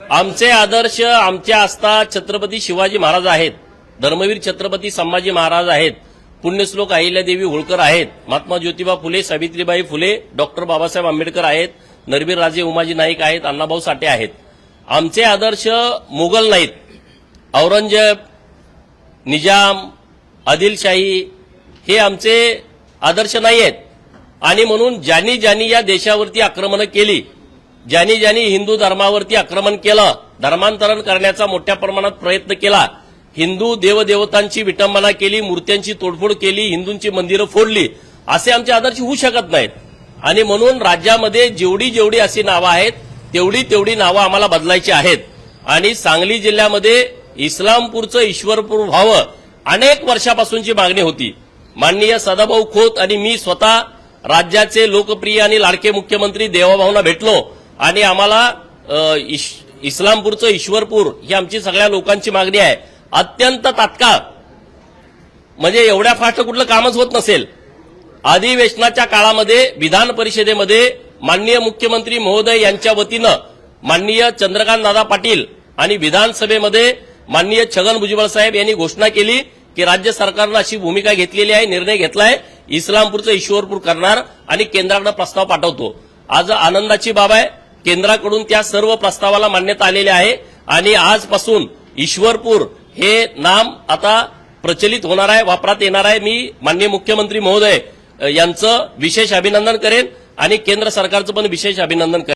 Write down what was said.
आमचे आदर्श आमच्या आस्था छत्रपती शिवाजी महाराज आहेत, धर्मवीर छत्रपती संभाजी महाराज आहेत, पुण्यश्लोक अहिल्यादेवी होळकर आहेत, महात्मा ज्योतिबा फुले, सावित्रीबाई फुले, डॉक्टर बाबासाहेब आंबेडकर आहेत, नरबीर राजे उमाजी नाईक आहेत, अण्णाभाऊ साठे आहेत. आमचे आदर्श मुघल नाहीत, औरंगजेब, निजाम, आदिलशाही हे आमचे आदर्श नाही आहेत. आणि म्हणून ज्यांनी ज्यांनी या देशावरती आक्रमण केली, ज्यांनी ज्यांनी हिंदू धर्मावरती आक्रमण केलं, धर्मांतरण करण्याचा मोठ्या प्रमाणात प्रयत्न केला, हिंदू देवदेवतांची विटंबना केली, मूर्त्यांची तोडफोड केली, हिंदूंची मंदिरं फोडली, असे आमचे आदर्श होऊ शकत नाहीत. आणि म्हणून राज्यामध्ये जेवढी जेवढी अशी नावं आहेत तेवढी तेवढी नावं आम्हाला बदलायची आहेत. आणि सांगली जिल्ह्यामध्ये इस्लामपूरचं ईश्वरपूर व्हावं अनेक वर्षापासूनची मागणी होती. माननीय सदाभाऊ खोत आणि मी स्वतः राज्याचे लोकप्रिय आणि लाडके मुख्यमंत्री देवाभाऊंना भेटलो आणि आम्हाला इस्लामपूरचं ईश्वरपूर ही आमची सगळ्या लोकांची मागणी आहे. अत्यंत तात्काळ, म्हणजे एवढ्या फास्ट कुठलं कामच होत नसेल. अधिवेशनाच्या काळामध्ये विधान परिषदेमध्ये माननीय मुख्यमंत्री महोदय यांच्या वतीनं माननीय चंद्रकांत दादा पाटील आणि विधानसभेमध्ये माननीय छगन भुजबळ साहेब यांनी घोषणा केली की राज्य सरकारनं अशी भूमिका घेतलेली आहे, निर्णय घेतलाय, इस्लामपूरचं ईश्वरपूर करणार आणि केंद्राकडे प्रस्ताव पाठवतो. आज आनंदाची बाब आहे, केंद्राकडून त्या सर्व प्रस्तावाला मान्यता आलेली आहे आणि आजपासून ईश्वरपूर हे नाम आता प्रचलित होणार आहे, वापरात येणार आहे. मी माननीय मुख्यमंत्री महोदय यांचं विशेष अभिनंदन करेन आणि केंद्र सरकारचं पण विशेष अभिनंदन करेन.